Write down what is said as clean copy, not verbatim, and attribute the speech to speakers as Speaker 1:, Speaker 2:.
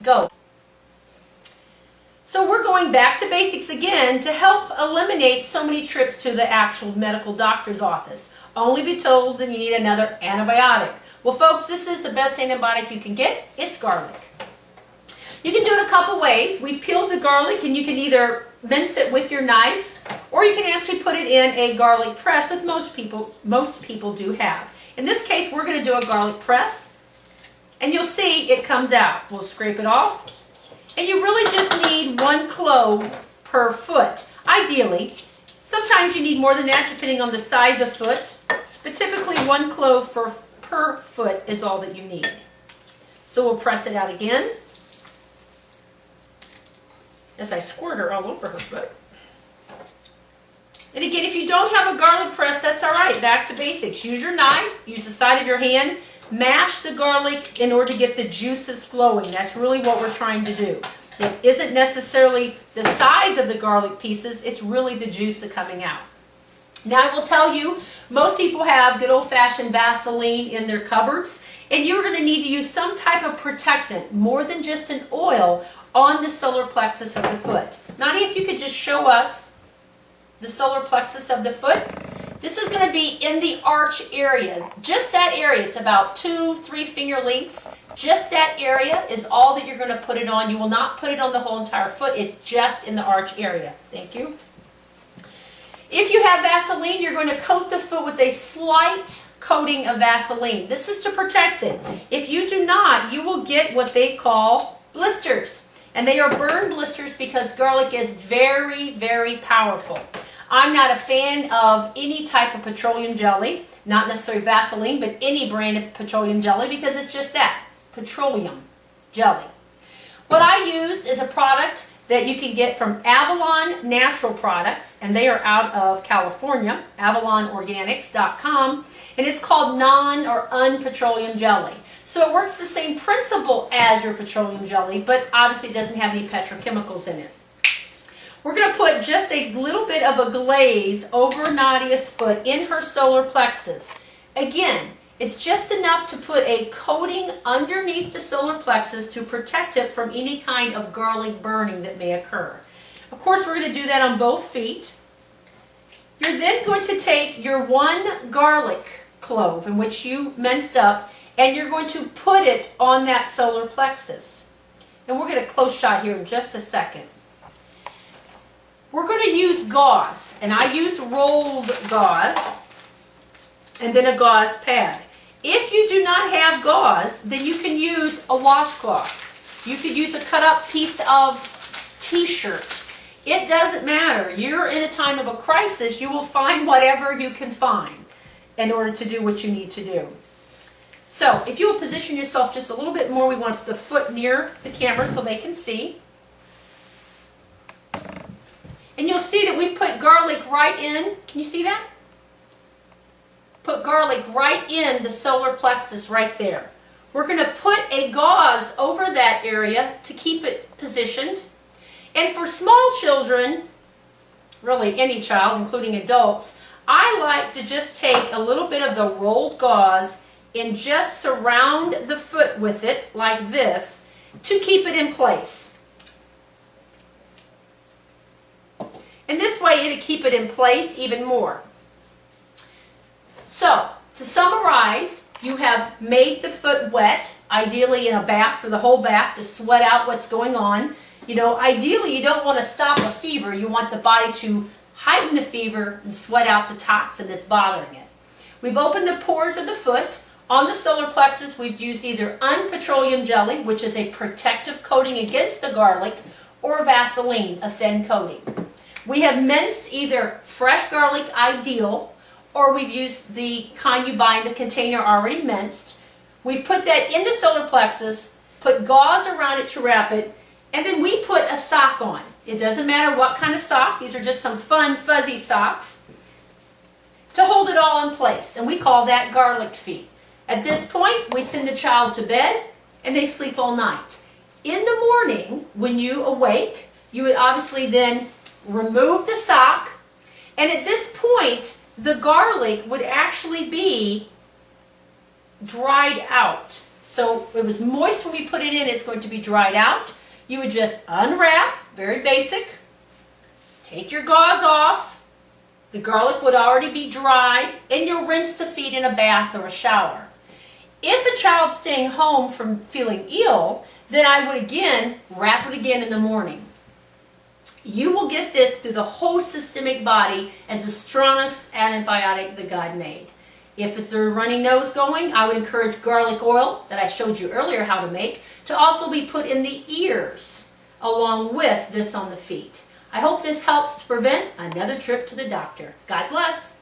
Speaker 1: go. So we're going back to basics again to help eliminate so many trips to the actual medical doctor's office. Only be told that you need another antibiotic. Well, folks, this is the best antibiotic you can get. It's garlic. You can do it a couple ways. We've peeled the garlic, and you can either mince it with your knife, or you can actually put it in a garlic press, that most people do have. In this case, we're going to do a garlic press, and you'll see it comes out. We'll scrape it off. And you really just need 1 clove per foot, ideally. Sometimes you need more than that depending on the size of foot, but typically 1 clove per foot is all that you need. So we'll press it out again as I squirt her all over her foot. And again, if you don't have a garlic press, that's all right. Back to basics. Use your knife, use the side of your hand, mash the garlic in order to get the juices flowing. That's really what we're trying to do. It isn't necessarily the size of the garlic pieces, it's really the juice coming out. Now I will tell you, most people have good old-fashioned Vaseline in their cupboards, and you're going to need to use some type of protectant, more than just an oil, on the solar plexus of the foot. Nadia, if you could just show us the solar plexus of the foot. This is going to be in the arch area, just that area. It's about 2-3 finger lengths. Just that area is all that you're going to put it on. You will not put it on the whole entire foot. It's just in the arch area. Thank you. If you have Vaseline, you're going to coat the foot with a slight coating of Vaseline. This is to protect it. If you do not, you will get what they call blisters. And they are burn blisters because garlic is very, very powerful. I'm not a fan of any type of petroleum jelly, not necessarily Vaseline, but any brand of petroleum jelly, because it's just that, petroleum jelly. What I use is a product that you can get from Avalon Natural Products, and they are out of California, AvalonOrganics.com, and it's called non or unpetroleum jelly. So it works the same principle as your petroleum jelly, but obviously it doesn't have any petrochemicals in it. We're going to put just a little bit of a glaze over Nadia's foot in her solar plexus. Again, it's just enough to put a coating underneath the solar plexus to protect it from any kind of garlic burning that may occur. Of course, we're going to do that on both feet. You're then going to take your 1 garlic clove, in which you minced up, and you're going to put it on that solar plexus. And we're going to close shot here in just a second. We're going to use gauze, and I used rolled gauze and then a gauze pad. If you do not have gauze, then you can use a washcloth. You could use a cut up piece of t-shirt. It doesn't matter. You're in a time of a crisis, you will find whatever you can find in order to do what you need to do. So if you will position yourself just a little bit more, we want to put the foot near the camera so they can see. And you'll see that we've put garlic right in. Can you see that? Put garlic right in the solar plexus right there. We're going to put a gauze over that area to keep it positioned. And for small children, really any child, including adults, I like to just take a little bit of the rolled gauze and just surround the foot with it like this to keep it in place. And this way it'll keep it in place even more. So, to summarize, you have made the foot wet, ideally in a bath for the whole bath to sweat out what's going on. You know, ideally you don't want to stop a fever. You want the body to heighten the fever and sweat out the toxin that's bothering it. We've opened the pores of the foot. On the solar plexus, we've used either unpetroleum jelly, which is a protective coating against the garlic, or Vaseline, a thin coating. We have minced either fresh garlic, ideal, or we've used the kind you buy in the container already minced. We've put that in the solar plexus, put gauze around it to wrap it, and then we put a sock on. It doesn't matter what kind of sock. These are just some fun, fuzzy socks to hold it all in place, and we call that garlic feet. At this point, we send the child to bed, and they sleep all night. In the morning, when you awake, you would obviously then remove the sock, and at this point, the garlic would actually be dried out. So it was moist when we put it in. It's going to be dried out. You would just unwrap, very basic. Take your gauze off. The garlic would already be dried, and you'll rinse the feet in a bath or a shower. If a child's staying home from feeling ill, then I would again wrap it again in the morning. You will get this through the whole systemic body as the strongest antibiotic that God made. If it's a runny nose going, I would encourage garlic oil that I showed you earlier how to make to also be put in the ears along with this on the feet. I hope this helps to prevent another trip to the doctor. God bless.